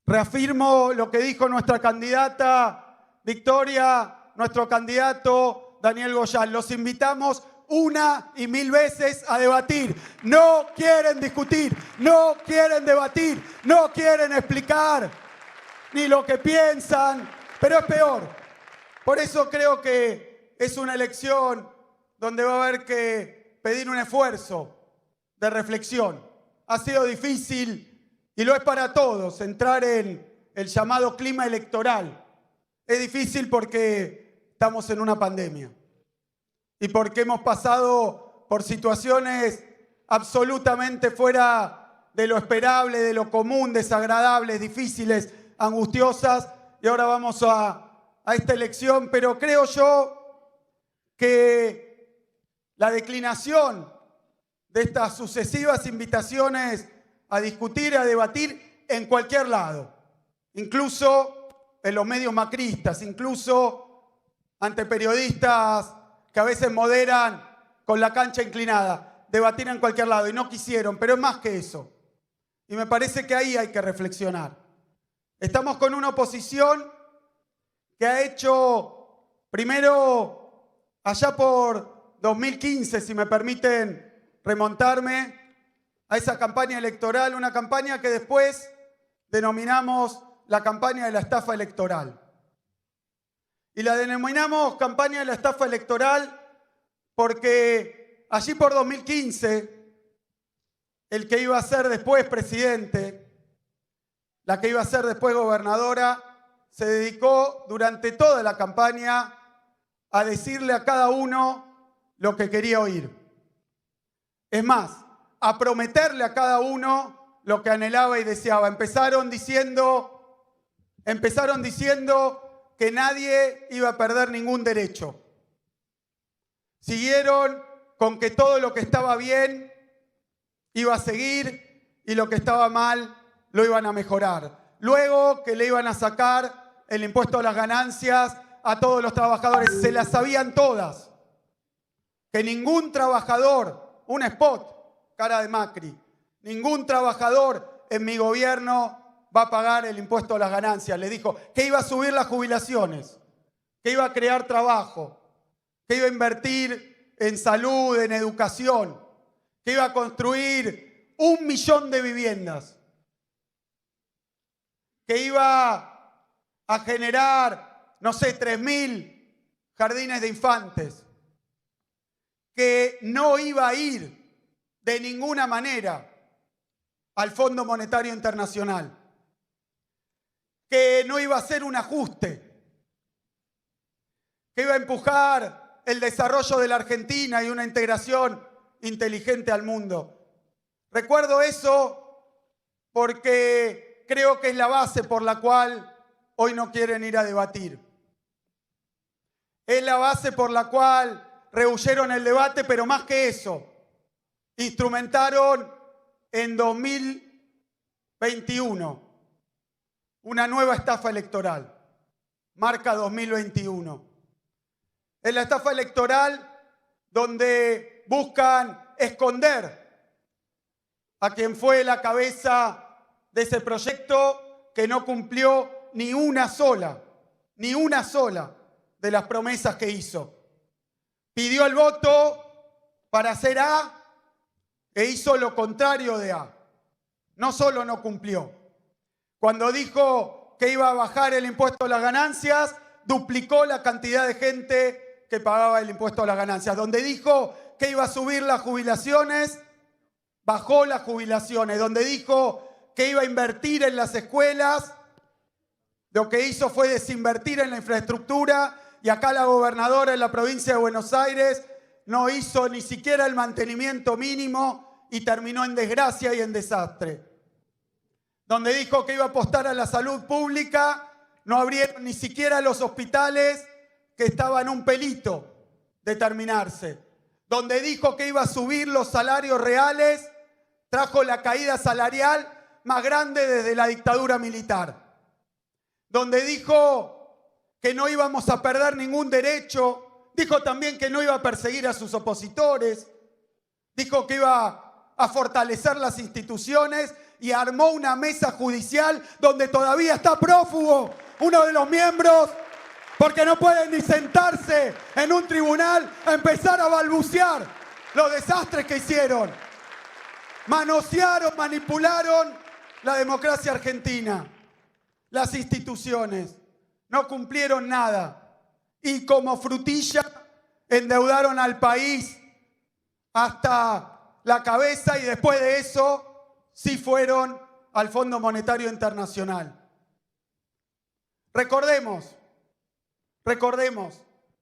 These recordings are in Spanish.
Reafirmo lo que dijo nuestra candidata Victoria, nuestro candidato Daniel Goyán. Los invitamos una y mil veces a debatir. No quieren discutir, no quieren debatir, no quieren explicar ni lo que piensan, pero es peor. Por eso creo que es una elección donde va a haber que pedir un esfuerzo de reflexión. Ha sido difícil, y lo es para todos, entrar en el llamado clima electoral. Es difícil porque estamos en una pandemia y porque hemos pasado por situaciones absolutamente fuera de lo esperable, de lo común, desagradables, difíciles, angustiosas, y ahora vamos a esta elección. Pero creo yo que la declinación de estas sucesivas invitaciones a discutir, a debatir en cualquier lado, incluso en los medios macristas, incluso ante periodistas que a veces moderan con la cancha inclinada, debatir en cualquier lado, y no quisieron, pero es más que eso. Y me parece que ahí hay que reflexionar. Estamos con una oposición que ha hecho, primero, allá por 2015, si me permiten remontarme, a esa campaña electoral, una campaña que después denominamos la campaña de la estafa electoral. Y la denominamos campaña de la estafa electoral porque allí por 2015, el que iba a ser después presidente, la que iba a ser después gobernadora, se dedicó durante toda la campaña a decirle a cada uno lo que quería oír. Es más, a prometerle a cada uno lo que anhelaba y deseaba. Empezaron diciendo que nadie iba a perder ningún derecho. Siguieron con que todo lo que estaba bien iba a seguir y lo que estaba mal lo iban a mejorar. Luego que le iban a sacar el impuesto a las ganancias a todos los trabajadores. Se las sabían todas. Que ningún trabajador, un spot, cara de Macri, ningún trabajador en mi gobierno va a pagar el impuesto a las ganancias. Le dijo que iba a subir las jubilaciones, que iba a crear trabajo, que iba a invertir en salud, en educación, que iba a construir 1 millón de viviendas, que iba a generar, no sé, 3.000 jardines de infantes, que no iba a ir de ninguna manera al Fondo Monetario Internacional, que no iba a hacer un ajuste, que iba a empujar el desarrollo de la Argentina y una integración inteligente al mundo. Recuerdo eso porque creo que es la base por la cual hoy no quieren ir a debatir. Es la base por la cual rehuyeron el debate, pero más que eso, instrumentaron en 2021 una nueva estafa electoral, marca 2021. Es la estafa electoral donde buscan esconder a quien fue la cabeza de ese proyecto que no cumplió ni una sola de las promesas que hizo. Pidió el voto para hacer A e hizo lo contrario de A. No solo no cumplió. Cuando dijo que iba a bajar el impuesto a las ganancias, duplicó la cantidad de gente que pagaba el impuesto a las ganancias. Donde dijo que iba a subir las jubilaciones, bajó las jubilaciones. Donde dijo que iba a invertir en las escuelas, lo que hizo fue desinvertir en la infraestructura, y acá la gobernadora en la provincia de Buenos Aires no hizo ni siquiera el mantenimiento mínimo y terminó en desgracia y en desastre. Donde dijo que iba a apostar a la salud pública, no abrieron ni siquiera los hospitales que estaban un pelito de terminarse. Donde dijo que iba a subir los salarios reales, trajo la caída salarial más grande desde la dictadura militar. Donde dijo que no íbamos a perder ningún derecho, dijo también que no iba a perseguir a sus opositores, dijo que iba a fortalecer las instituciones y armó una mesa judicial donde todavía está prófugo uno de los miembros, porque no pueden ni sentarse en un tribunal a empezar a balbucear los desastres que hicieron. Manosearon, manipularon la democracia argentina, las instituciones, no cumplieron nada y como frutilla endeudaron al país hasta la cabeza y después de eso sí fueron al Fondo Monetario Internacional. Recordemos,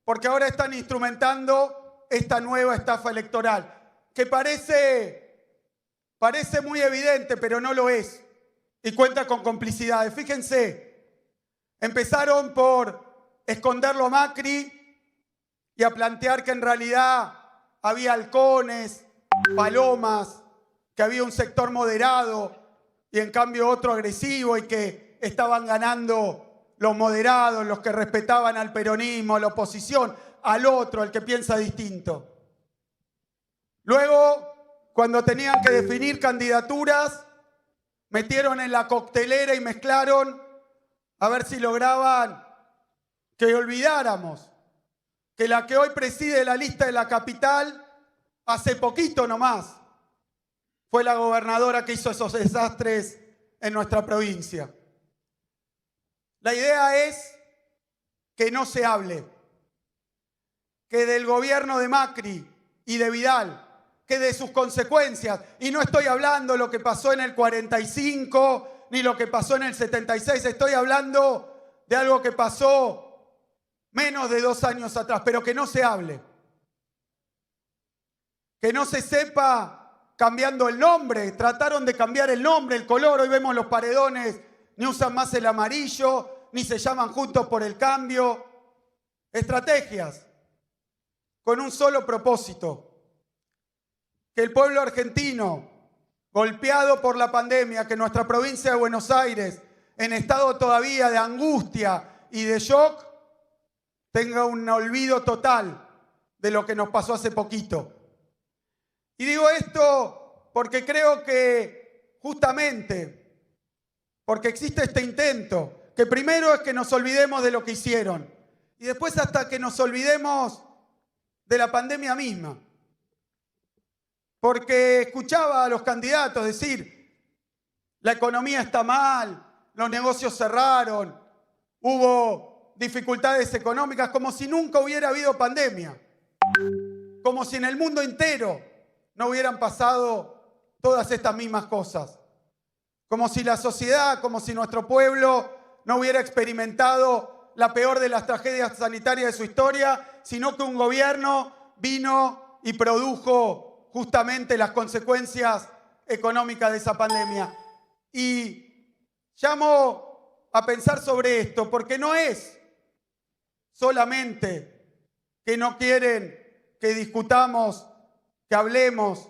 porque ahora están instrumentando esta nueva estafa electoral, que parece muy evidente, pero no lo es, y cuenta con complicidades. Fíjense, empezaron por esconderlo a Macri y a plantear que en realidad había halcones, palomas, que había un sector moderado y en cambio otro agresivo y que estaban ganando los moderados, los que respetaban al peronismo, a la oposición, al otro, al que piensa distinto. Luego, cuando tenían que definir candidaturas, metieron en la coctelera y mezclaron a ver si lograban que olvidáramos que la que hoy preside la lista de la capital, hace poquito nomás, fue la gobernadora que hizo esos desastres en nuestra provincia. La idea es que no se hable, que del gobierno de Macri y de Vidal, que de sus consecuencias, y no estoy hablando de lo que pasó en el 45 ni lo que pasó en el 76, estoy hablando de algo que pasó menos de 2 años atrás, pero que no se hable, que no se sepa cambiando el nombre. Trataron de cambiar el nombre, el color, hoy vemos los paredones, ni usan más el amarillo, ni se llaman Juntos por el Cambio. Estrategias con un solo propósito: que el pueblo argentino, golpeado por la pandemia, que nuestra provincia de Buenos Aires, en estado todavía de angustia y de shock, tenga un olvido total de lo que nos pasó hace poquito. Y digo esto porque creo que justamente, porque existe este intento, que primero es que nos olvidemos de lo que hicieron y después hasta que nos olvidemos de la pandemia misma. Porque escuchaba a los candidatos decir, la economía está mal, los negocios cerraron, hubo dificultades económicas, como si nunca hubiera habido pandemia, como si en el mundo entero no hubieran pasado todas estas mismas cosas, como si la sociedad, como si nuestro pueblo no hubiera experimentado la peor de las tragedias sanitarias de su historia, sino que un gobierno vino y produjo justamente las consecuencias económicas de esa pandemia. Y llamo a pensar sobre esto, porque no es solamente que no quieren que discutamos, que hablemos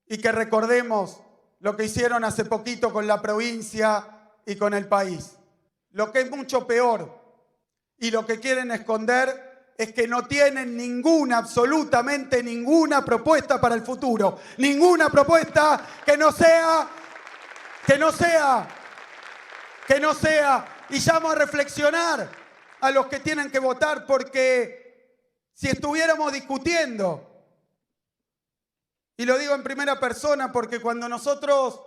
y que recordemos lo que hicieron hace poquito con la provincia y con el país. Lo que es mucho peor y lo que quieren esconder es que no tienen ninguna, absolutamente ninguna propuesta para el futuro. Ninguna propuesta que no sea. Y llamo a reflexionar a los que tienen que votar, porque si estuviéramos discutiendo, y lo digo en primera persona porque cuando nosotros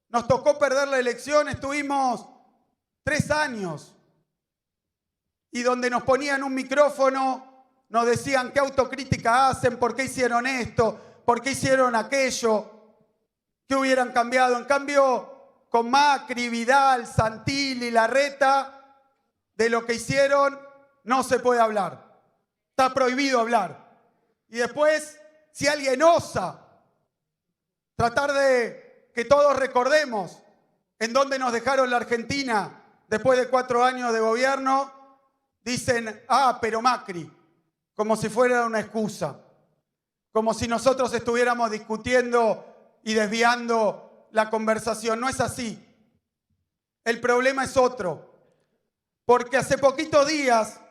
nos tocó perder la elección estuvimos 3 años y donde nos ponían un micrófono nos decían qué autocrítica hacen, por qué hicieron esto, por qué hicieron aquello, qué hubieran cambiado. En cambio, con Macri, Vidal, Santilli, Larreta, de lo que hicieron no se puede hablar. Está prohibido hablar. Y después, si alguien osa tratar de que todos recordemos en dónde nos dejaron la Argentina después de 4 años de gobierno, dicen, pero Macri, como si fuera una excusa, como si nosotros estuviéramos discutiendo y desviando la conversación. No es así. El problema es otro, porque hace poquitos días,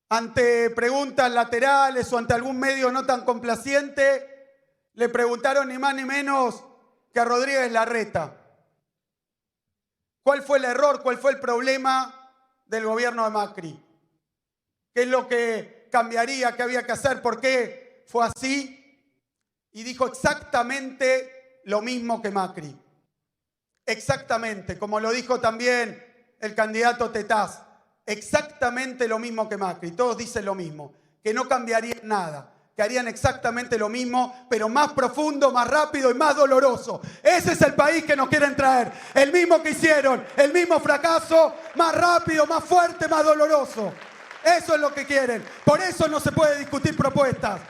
ante preguntas laterales o ante algún medio no tan complaciente, le preguntaron ni más ni menos que a Rodríguez Larreta. ¿Cuál fue el error? ¿Cuál fue el problema del gobierno de Macri? ¿Qué es lo que cambiaría? ¿Qué había que hacer? ¿Por qué fue así? Y dijo exactamente lo mismo que Macri. Exactamente, como lo dijo también el candidato Tetaz. Exactamente lo mismo que Macri. Todos dicen lo mismo, que no cambiarían nada, que harían exactamente lo mismo, pero más profundo, más rápido y más doloroso. Ese es el país que nos quieren traer. El mismo que hicieron, el mismo fracaso, más rápido, más fuerte, más doloroso. Eso es lo que quieren. Por eso no se puede discutir propuestas.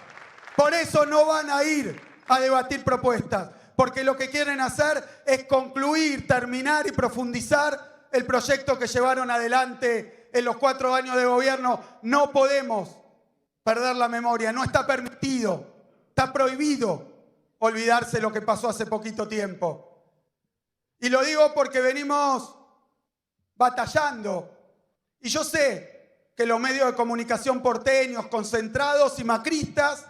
Por eso no van a ir a debatir propuestas. Porque lo que quieren hacer es concluir, terminar y profundizar el proyecto que llevaron adelante en los 4 años de gobierno. No podemos perder la memoria, no está permitido, está prohibido olvidarse lo que pasó hace poquito tiempo. Y lo digo porque venimos batallando. Y yo sé que los medios de comunicación porteños, concentrados y macristas,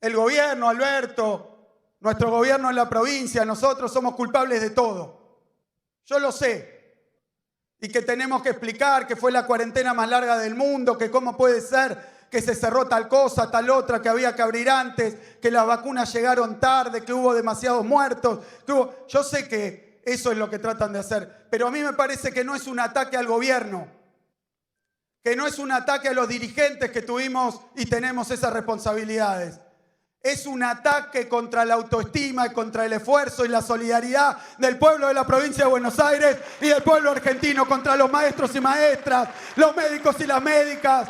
el gobierno, Alberto, nuestro gobierno en la provincia, nosotros somos culpables de todo. Yo lo sé. Y que tenemos que explicar que fue la cuarentena más larga del mundo, que cómo puede ser que se cerró tal cosa, tal otra, que había que abrir antes, que las vacunas llegaron tarde, que hubo demasiados muertos. Yo sé que eso es lo que tratan de hacer, pero a mí me parece que no es un ataque al gobierno, que no es un ataque a los dirigentes que tuvimos y tenemos esas responsabilidades. Es un ataque contra la autoestima y contra el esfuerzo y la solidaridad del pueblo de la provincia de Buenos Aires y del pueblo argentino, contra los maestros y maestras, los médicos y las médicas,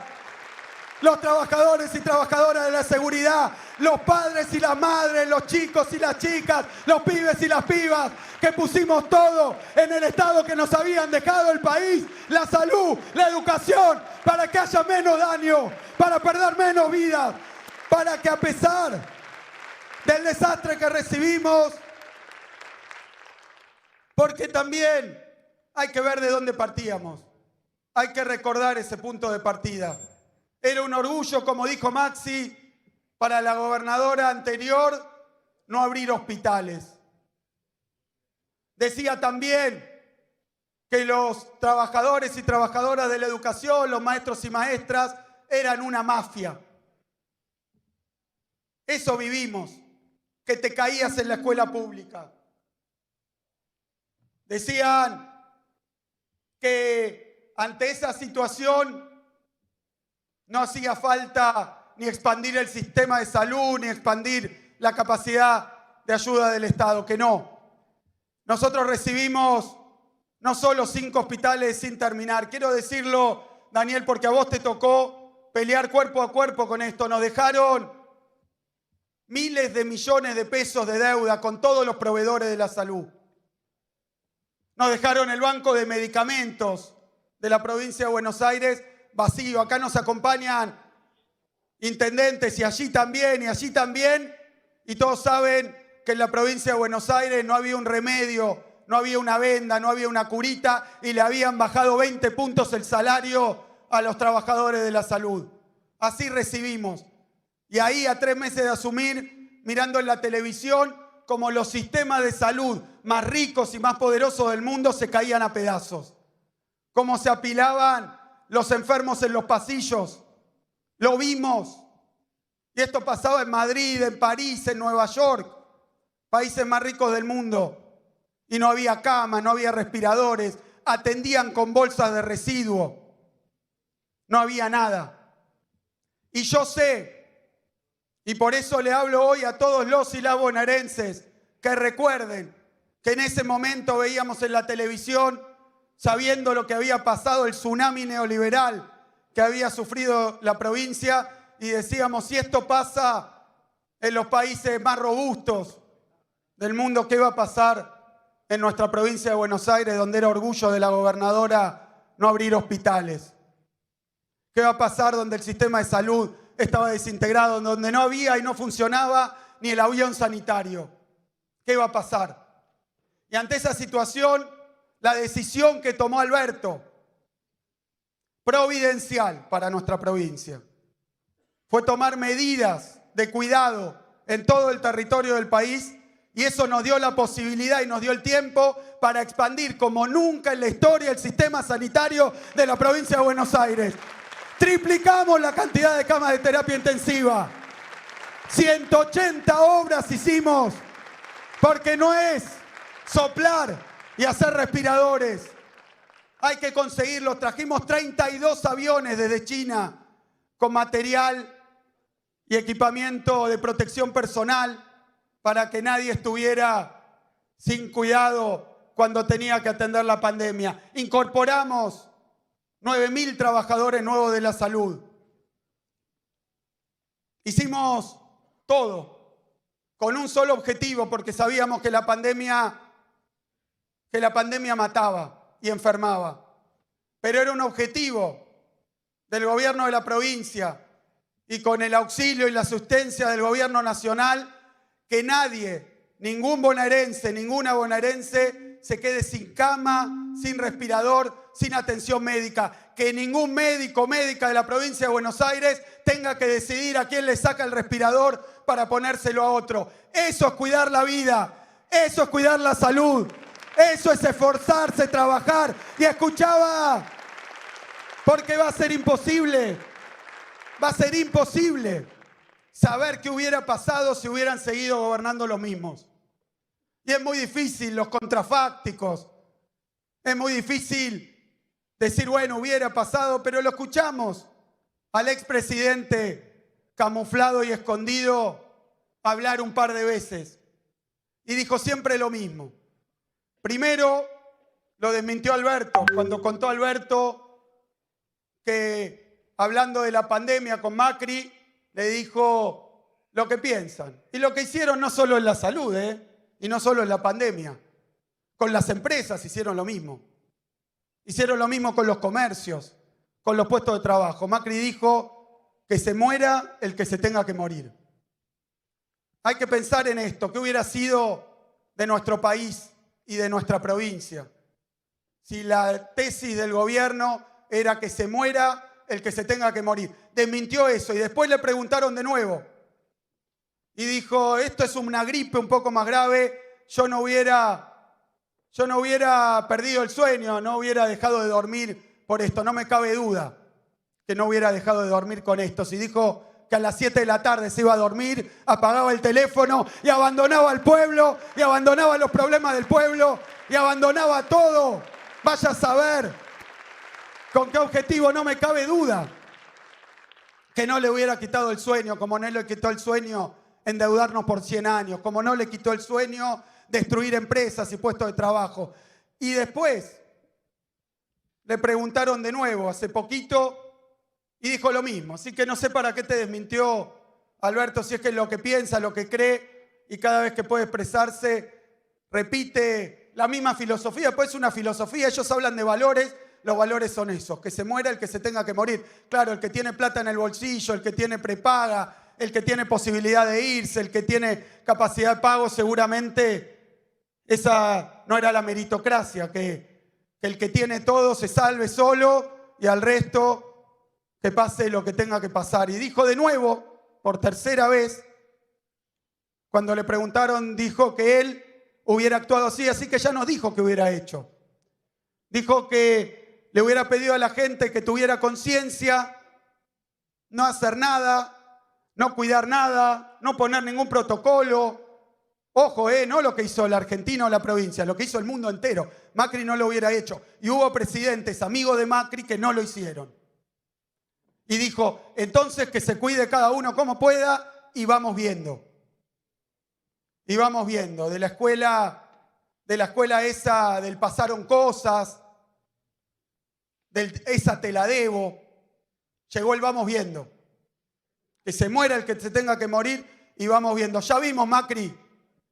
los trabajadores y trabajadoras de la seguridad, los padres y las madres, los chicos y las chicas, los pibes y las pibas, que pusimos todo en el estado que nos habían dejado el país, la salud, la educación, para que haya menos daño, para perder menos vidas, para que a pesar del desastre que recibimos, porque también hay que ver de dónde partíamos, hay que recordar ese punto de partida. Era un orgullo, como dijo Maxi, para la gobernadora anterior no abrir hospitales. Decía también que los trabajadores y trabajadoras de la educación, los maestros y maestras, eran una mafia. Eso vivimos, que te caías en la escuela pública. Decían que ante esa situación no hacía falta ni expandir el sistema de salud, ni expandir la capacidad de ayuda del Estado, que no. Nosotros recibimos no solo 5 hospitales sin terminar. Quiero decirlo, Daniel, porque a vos te tocó pelear cuerpo a cuerpo con esto. Nos dejaron miles de millones de pesos de deuda con todos los proveedores de la salud. Nos dejaron el banco de medicamentos de la provincia de Buenos Aires vacío. Acá nos acompañan intendentes y allí también, y todos saben que en la provincia de Buenos Aires no había un remedio, no había una venda, no había una curita y le habían bajado 20 puntos el salario a los trabajadores de la salud. Así recibimos. Y ahí a 3 meses de asumir, mirando en la televisión, como los sistemas de salud más ricos y más poderosos del mundo se caían a pedazos. Cómo se apilaban los enfermos en los pasillos. Lo vimos. Y esto pasaba en Madrid, en París, en Nueva York, países más ricos del mundo. Y no había camas, no había respiradores, atendían con bolsas de residuo. No había nada. Y yo sé, y por eso le hablo hoy a todos los y las bonaerenses, que recuerden que en ese momento veíamos en la televisión, sabiendo lo que había pasado, el tsunami neoliberal que había sufrido la provincia, y decíamos, si esto pasa en los países más robustos del mundo, ¿qué va a pasar en nuestra provincia de Buenos Aires, donde era orgullo de la gobernadora no abrir hospitales? ¿Qué va a pasar donde el sistema de salud estaba desintegrado, donde no había y no funcionaba ni el avión sanitario? ¿Qué va a pasar? Y ante esa situación, la decisión que tomó Alberto, providencial para nuestra provincia, fue tomar medidas de cuidado en todo el territorio del país Y eso nos dio la posibilidad y nos dio el tiempo para expandir como nunca en la historia el sistema sanitario de la provincia de Buenos Aires. Triplicamos la cantidad de camas de terapia intensiva. 180 obras hicimos, porque no es soplar y hacer respiradores. Hay que conseguirlos. Trajimos 32 aviones desde China con material y equipamiento de protección personal para que nadie estuviera sin cuidado cuando tenía que atender la pandemia. Incorporamos 9.000 trabajadores nuevos de la salud. Hicimos todo con un solo objetivo, porque sabíamos que la pandemia mataba y enfermaba. Pero era un objetivo del gobierno de la provincia y con el auxilio y la asistencia del gobierno nacional, que nadie, ningún bonaerense, ninguna bonaerense se quede sin cama, sin respirador, sin atención médica. Que ningún médico o médica de la provincia de Buenos Aires tenga que decidir a quién le saca el respirador para ponérselo a otro. Eso es cuidar la vida, eso es cuidar la salud, eso es esforzarse, trabajar. Y escuchaba, porque va a ser imposible saber qué hubiera pasado si hubieran seguido gobernando los mismos. Y es muy difícil, los contrafácticos, es muy difícil decir, bueno, hubiera pasado, pero lo escuchamos al expresidente camuflado y escondido hablar un par de veces. Y dijo siempre lo mismo. Primero, lo desmintió Alberto, cuando contó Alberto que hablando de la pandemia con Macri, le dijo lo que piensan. Y lo que hicieron no solo en la salud, y no solo en la pandemia. Con las empresas hicieron lo mismo. Hicieron lo mismo con los comercios, con los puestos de trabajo. Macri dijo que se muera el que se tenga que morir. Hay que pensar en esto, ¿qué hubiera sido de nuestro país y de nuestra provincia si la tesis del gobierno era que se muera el que se tenga que morir? Desmintió eso y después le preguntaron de nuevo. Y dijo, esto es una gripe un poco más grave, yo no hubiera perdido el sueño, no hubiera dejado de dormir por esto, no me cabe duda que no hubiera dejado de dormir con esto. Si dijo que a las 7 de la tarde se iba a dormir, apagaba el teléfono y abandonaba al pueblo, y abandonaba los problemas del pueblo, y abandonaba todo. Vaya a saber con qué objetivo, no me cabe duda que no le hubiera quitado el sueño, como no le quitó el sueño endeudarnos por 100 años, como no le quitó el sueño destruir empresas y puestos de trabajo. Y después le preguntaron de nuevo hace poquito y dijo lo mismo. Así que no sé para qué te desmintió Alberto, si es que es lo que piensa, lo que cree, y cada vez que puede expresarse repite la misma filosofía. Pues es una filosofía, ellos hablan de valores. Los valores son esos, que se muera el que se tenga que morir. Claro, el que tiene plata en el bolsillo, el que tiene prepaga, el que tiene posibilidad de irse, el que tiene capacidad de pago, seguramente esa no era la meritocracia, que el que tiene todo se salve solo y al resto que pase lo que tenga que pasar. Y dijo de nuevo, por tercera vez, cuando le preguntaron, dijo que él hubiera actuado así que ya nos dijo que hubiera hecho. Dijo que le hubiera pedido a la gente que tuviera conciencia, no hacer nada, no cuidar nada, no poner ningún protocolo. Ojo, no lo que hizo la Argentina o la provincia, lo que hizo el mundo entero. Macri no lo hubiera hecho. Y hubo presidentes amigos de Macri que no lo hicieron. Y dijo, entonces que se cuide cada uno como pueda y vamos viendo. Y vamos viendo. De la escuela esa del pasaron cosas, esa te la debo, llegó el vamos viendo. Que se muera el que se tenga que morir y vamos viendo. Ya vimos Macri,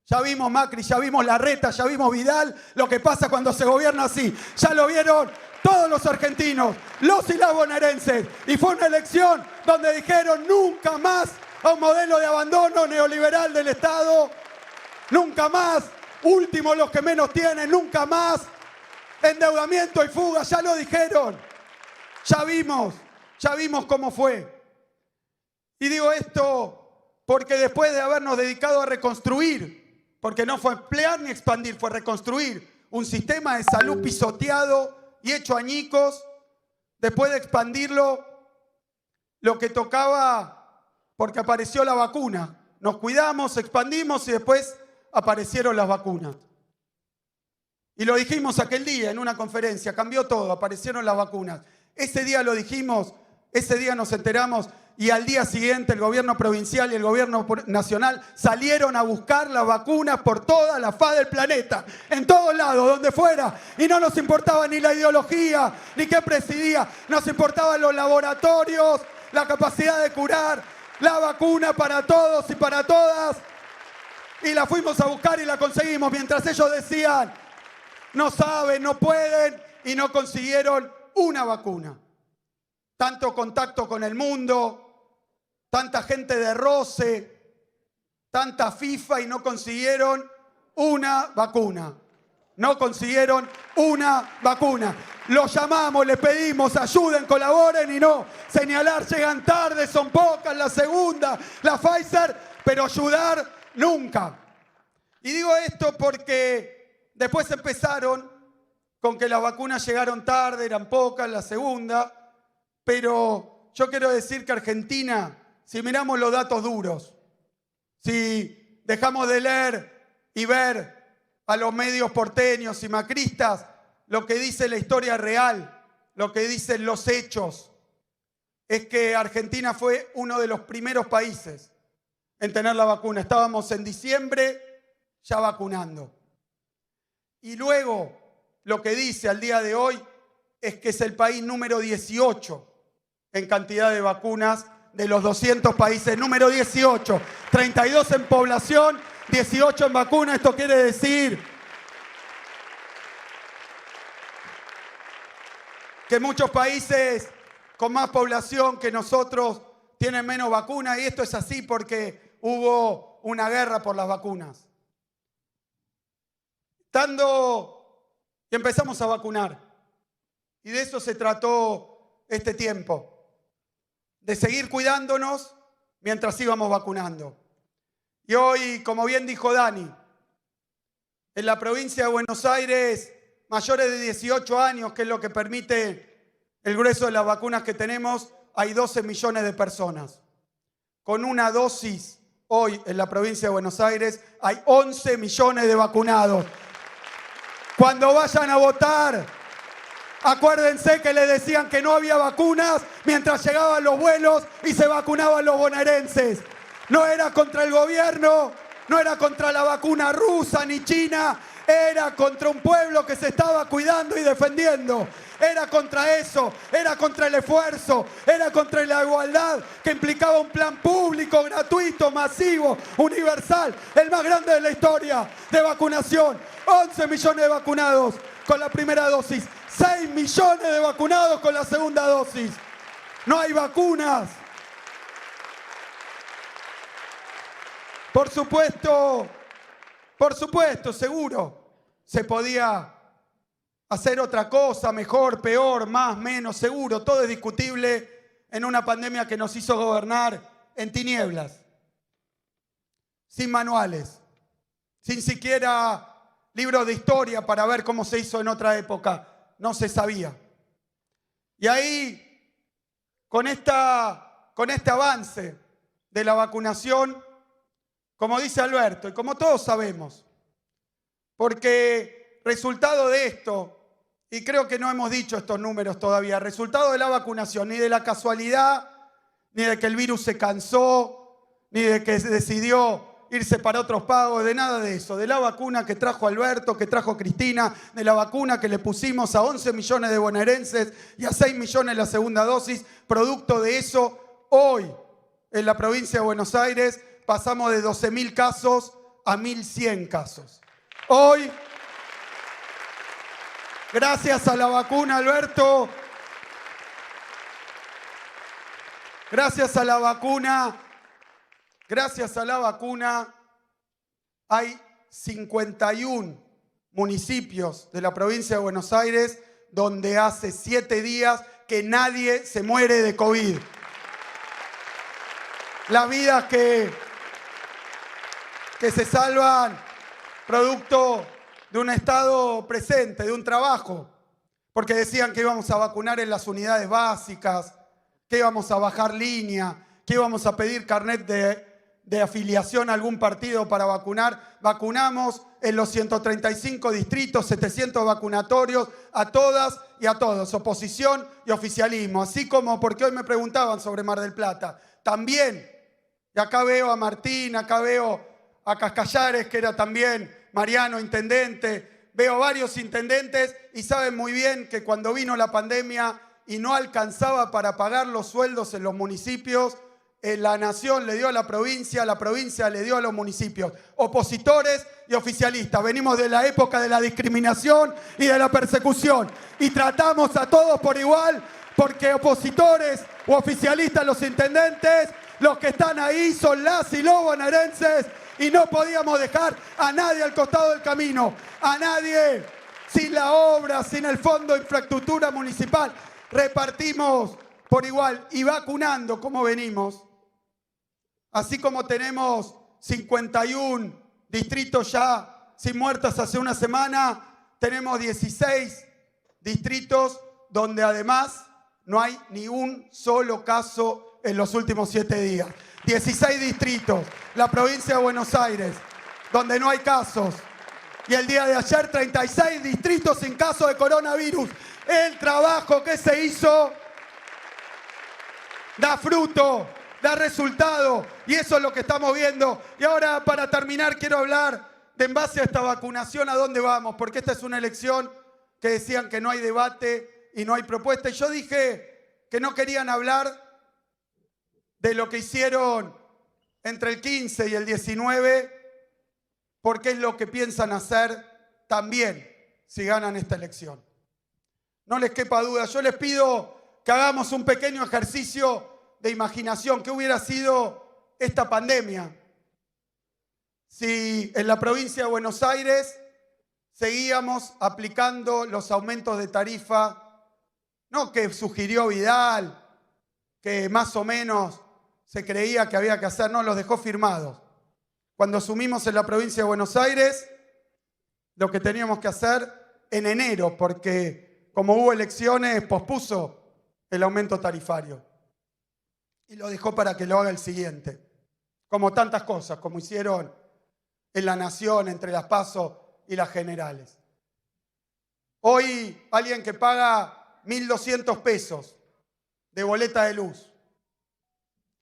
ya vimos Larreta, ya vimos Vidal, lo que pasa cuando se gobierna así. Ya lo vieron todos los argentinos, los y las bonaerenses. Y fue una elección donde dijeron nunca más a un modelo de abandono neoliberal del Estado, nunca más, último los que menos tienen, nunca más endeudamiento y fuga, ya lo dijeron. Ya vimos cómo fue. Y digo esto porque después de habernos dedicado a reconstruir, Porque no fue ampliar ni expandir, fue reconstruir un sistema de salud pisoteado y hecho añicos. Después de expandirlo, lo que tocaba, porque apareció la vacuna. Nos cuidamos, expandimos y después aparecieron las vacunas. Y lo dijimos aquel día en una conferencia, cambió todo, aparecieron las vacunas. Ese día lo dijimos, ese día nos enteramos y al día siguiente el gobierno provincial y el gobierno nacional salieron a buscar las vacunas por toda la faz del planeta, en todos lados, donde fuera. Y no nos importaba ni la ideología, ni qué presidía, nos importaban los laboratorios, la capacidad de curar, la vacuna para todos y para todas. Y la fuimos a buscar y la conseguimos, mientras ellos decían, no saben, no pueden, y no consiguieron una vacuna. Tanto contacto con el mundo, tanta gente de roce, tanta FIFA y no consiguieron una vacuna. No consiguieron una vacuna. Los llamamos, les pedimos, ayuden, colaboren y no señalar, llegan tarde, son pocas, la segunda, la Pfizer, pero ayudar nunca. Y digo esto porque después empezaron con que las vacunas llegaron tarde, eran pocas, la segunda. Pero yo quiero decir que Argentina, si miramos los datos duros, si dejamos de leer y ver a los medios porteños y macristas, lo que dice la historia real, lo que dicen los hechos, es que Argentina fue uno de los primeros países en tener la vacuna. Estábamos en diciembre ya vacunando. Y luego, lo que dice al día de hoy es que es el país número 18 en cantidad de vacunas de los 200 países. Número 18, 32 en población, 18 en vacunas. Esto quiere decir que muchos países con más población que nosotros tienen menos vacunas. Y esto es así porque hubo una guerra por las vacunas. Y empezamos a vacunar. Y de eso se trató este tiempo. De seguir cuidándonos mientras íbamos vacunando. Y hoy, como bien dijo Dani, en la provincia de Buenos Aires, mayores de 18 años, que es lo que permite el grueso de las vacunas que tenemos, hay 12 millones de personas. Con una dosis, hoy en la provincia de Buenos Aires, hay 11 millones de vacunados. Cuando vayan a votar, acuérdense que les decían que no había vacunas mientras llegaban los vuelos y se vacunaban los bonaerenses. No era contra el gobierno, no era contra la vacuna rusa ni china, era contra un pueblo que se estaba cuidando y defendiendo. Era contra eso, era contra el esfuerzo, era contra la igualdad que implicaba un plan público, gratuito, masivo, universal, el más grande de la historia de vacunación. 11 millones de vacunados con la primera dosis, 6 millones de vacunados con la segunda dosis. No hay vacunas. Por supuesto, seguro, se podía hacer otra cosa, mejor, peor, más, menos, seguro. Todo es discutible en una pandemia que nos hizo gobernar en tinieblas, sin manuales, sin siquiera libros de historia para ver cómo se hizo en otra época. No se sabía. Y ahí, con este avance de la vacunación, como dice Alberto, y como todos sabemos, porque resultado de esto, y creo que no hemos dicho estos números todavía, resultado de la vacunación, ni de la casualidad, ni de que el virus se cansó, ni de que se decidió irse para otros pagos, de nada de eso, de la vacuna que trajo Alberto, que trajo Cristina, de la vacuna que le pusimos a 11 millones de bonaerenses y a 6 millones la segunda dosis, producto de eso, hoy en la provincia de Buenos Aires pasamos de 12.000 casos a 1.100 casos. Hoy, gracias a la vacuna, Alberto, gracias a la vacuna, hay 51 municipios de la provincia de Buenos Aires donde hace 7 días que nadie se muere de COVID. Las vidas que se salvan producto de un estado presente, de un trabajo, porque decían que íbamos a vacunar en las unidades básicas, que íbamos a bajar línea, que íbamos a pedir carnet de afiliación a algún partido para vacunar. Vacunamos en los 135 distritos, 700 vacunatorios, a todas y a todos, oposición y oficialismo. Así como, porque hoy me preguntaban sobre Mar del Plata, también, y acá veo a Martín, acá veo a Cascallares, que era también Mariano, intendente, veo varios intendentes y saben muy bien que cuando vino la pandemia y no alcanzaba para pagar los sueldos en los municipios, la nación le dio a la provincia le dio a los municipios. Opositores y oficialistas. Venimos de la época de la discriminación y de la persecución. Y tratamos a todos por igual, porque opositores u oficialistas, los intendentes, los que están ahí son las y los bonaerenses, y no podíamos dejar a nadie al costado del camino, a nadie sin la obra, sin el fondo de infraestructura municipal. Repartimos por igual y vacunando como venimos. Así como tenemos 51 distritos ya sin muertas hace una semana, tenemos 16 distritos donde además no hay ni un solo caso en los últimos 7 días. 16 distritos, la provincia de Buenos Aires, donde no hay casos. Y el día de ayer 36 distritos sin caso de coronavirus. El trabajo que se hizo da fruto, da resultado, y eso es lo que estamos viendo. Y ahora, para terminar, quiero hablar de, en base a esta vacunación, a dónde vamos, porque esta es una elección que decían que no hay debate y no hay propuesta. Y yo dije que no querían hablar de lo que hicieron entre el 15 y el 19, porque es lo que piensan hacer también si ganan esta elección. No les quepa duda, yo les pido que hagamos un pequeño ejercicio de imaginación. ¿Qué hubiera sido esta pandemia si en la provincia de Buenos Aires seguíamos aplicando los aumentos de tarifa, no que sugirió Vidal, que más o menos se creía que había que hacer, no, los dejó firmados? Cuando asumimos en la provincia de Buenos Aires, lo que teníamos que hacer en enero, porque como hubo elecciones, pospuso el aumento tarifario. Y lo dejó para que lo haga el siguiente. Como tantas cosas, como hicieron en La Nación, entre las PASO y las generales. Hoy, alguien que paga 1.200 pesos de boleta de luz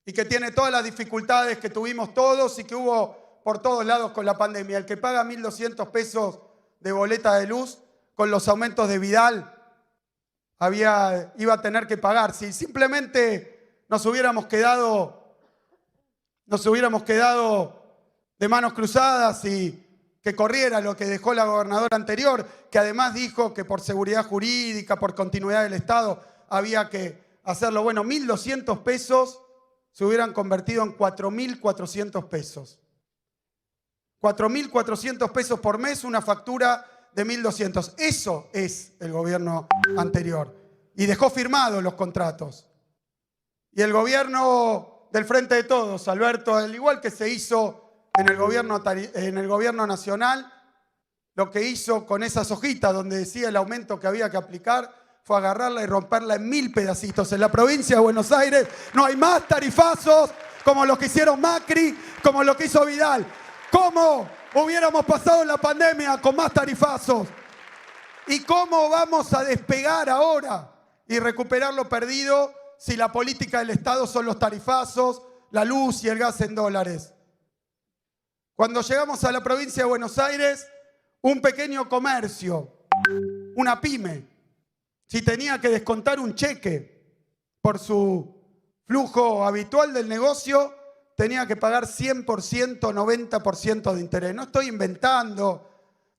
y que tiene todas las dificultades que tuvimos todos y que hubo por todos lados con la pandemia, el que paga 1.200 pesos de boleta de luz, con los aumentos de Vidal, iba a tener que pagar. Si simplemente nos hubiéramos quedado de manos cruzadas y que corriera lo que dejó la gobernadora anterior, que además dijo que por seguridad jurídica, por continuidad del Estado, había que hacerlo. Bueno, 1.200 pesos se hubieran convertido en 4.400 pesos. 4.400 pesos por mes, una factura de 1.200. Eso es el gobierno anterior. Y dejó firmados los contratos. Y el gobierno del Frente de Todos, Alberto, al igual que se hizo en el gobierno nacional, lo que hizo con esas hojitas donde decía el aumento que había que aplicar fue agarrarla y romperla en 1.000 pedacitos. En la provincia de Buenos Aires no hay más tarifazos como los que hicieron Macri, como lo que hizo Vidal. ¿Cómo hubiéramos pasado la pandemia con más tarifazos? ¿Y cómo vamos a despegar ahora y recuperar lo perdido si la política del Estado son los tarifazos, la luz y el gas en dólares? Cuando llegamos a la provincia de Buenos Aires, un pequeño comercio, una pyme, si tenía que descontar un cheque por su flujo habitual del negocio, tenía que pagar 100%, 90% de interés. No estoy inventando,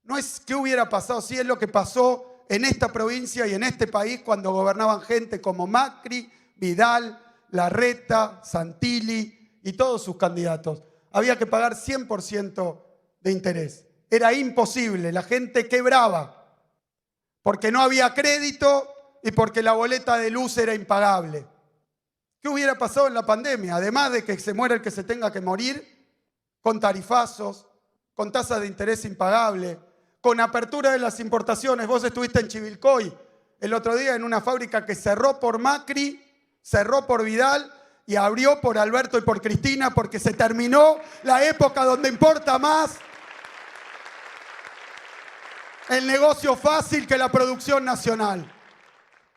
no es qué hubiera pasado, sí es lo que pasó en esta provincia y en este país cuando gobernaban gente como Macri, Vidal, Larreta, Santilli y todos sus candidatos. Había que pagar 100% de interés. Era imposible, la gente quebraba, porque no había crédito y porque la boleta de luz era impagable. ¿Qué hubiera pasado en la pandemia? Además de que se muera el que se tenga que morir, con tarifazos, con tasas de interés impagable, con apertura de las importaciones. Vos estuviste en Chivilcoy el otro día en una fábrica que cerró por Macri, cerró por Vidal y abrió por Alberto y por Cristina, porque se terminó la época donde importa más el negocio fácil que la producción nacional.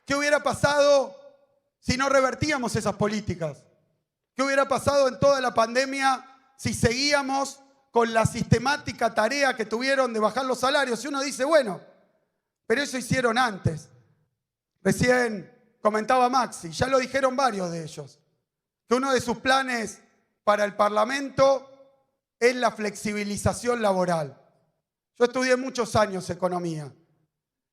¿Qué hubiera pasado si no revertíamos esas políticas? ¿Qué hubiera pasado en toda la pandemia si seguíamos con la sistemática tarea que tuvieron de bajar los salarios? Y uno dice, bueno, pero eso hicieron antes. Recién comentaba Maxi, ya lo dijeron varios de ellos, que uno de sus planes para el Parlamento es la flexibilización laboral. Yo estudié muchos años economía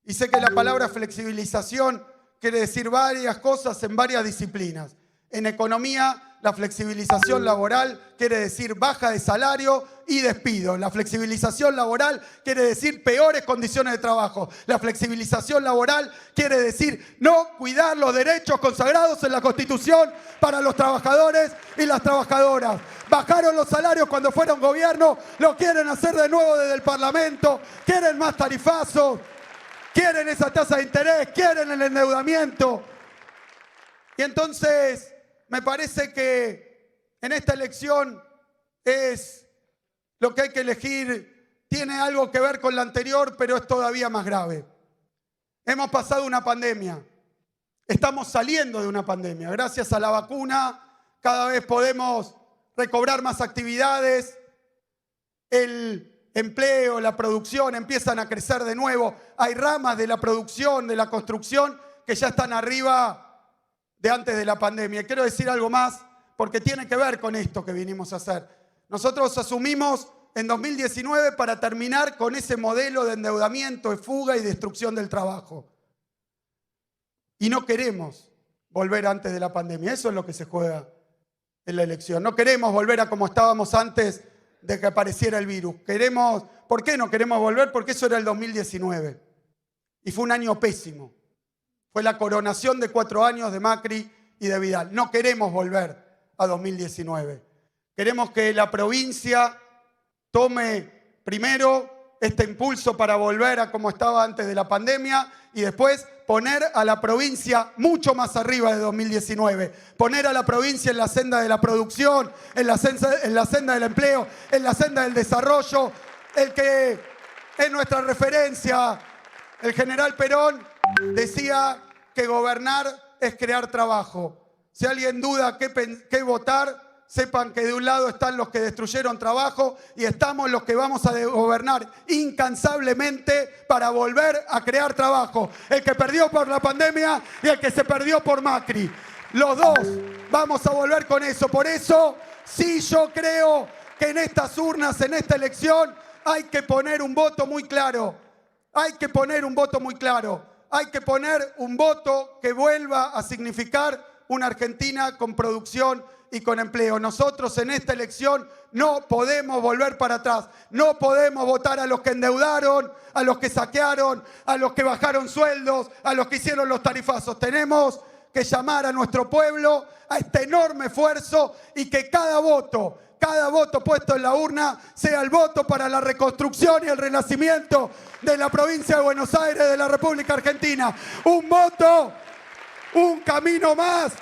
y sé que la palabra flexibilización quiere decir varias cosas en varias disciplinas. En economía, la flexibilización laboral quiere decir baja de salario y despido. La flexibilización laboral quiere decir peores condiciones de trabajo. La flexibilización laboral quiere decir no cuidar los derechos consagrados en la Constitución para los trabajadores y las trabajadoras. Bajaron los salarios cuando fueron gobierno, lo quieren hacer de nuevo desde el Parlamento, quieren más tarifazos, quieren esa tasa de interés, quieren el endeudamiento. Y entonces me parece que en esta elección es lo que hay que elegir, tiene algo que ver con la anterior, pero es todavía más grave. Hemos pasado una pandemia, estamos saliendo de una pandemia. Gracias a la vacuna cada vez podemos recobrar más actividades, el empleo, la producción empiezan a crecer de nuevo. Hay ramas de la producción, de la construcción, que ya están arriba de antes de la pandemia. Y quiero decir algo más porque tiene que ver con esto que vinimos a hacer. Nosotros asumimos en 2019 para terminar con ese modelo de endeudamiento, de fuga y destrucción del trabajo. Y no queremos volver antes de la pandemia. Eso es lo que se juega en la elección. No queremos volver a como estábamos antes de que apareciera el virus. ¿Por qué no queremos volver? Porque eso era el 2019. Y fue un año pésimo. Fue la coronación de 4 años de Macri y de Vidal. No queremos volver a 2019. Queremos que la provincia tome primero este impulso para volver a como estaba antes de la pandemia y después poner a la provincia mucho más arriba de 2019. Poner a la provincia en la senda de la producción, en la senda del empleo, en la senda del desarrollo. El que es nuestra referencia, el general Perón, decía que gobernar es crear trabajo. Si alguien duda qué votar, sepan que de un lado están los que destruyeron trabajo y estamos los que vamos a gobernar incansablemente para volver a crear trabajo. El que perdió por la pandemia y el que se perdió por Macri. Los dos vamos a volver con eso. Por eso, sí, yo creo que en estas urnas, en esta elección, hay que poner un voto muy claro. Hay que poner un voto muy claro. Hay que poner un voto que vuelva a significar una Argentina con producción y con empleo. Nosotros en esta elección no podemos volver para atrás. No podemos votar a los que endeudaron, a los que saquearon, a los que bajaron sueldos, a los que hicieron los tarifazos. Tenemos que llamar a nuestro pueblo a este enorme esfuerzo y que cada voto puesto en la urna sea el voto para la reconstrucción y el renacimiento de la provincia de Buenos Aires, de la República Argentina. Un voto, un camino más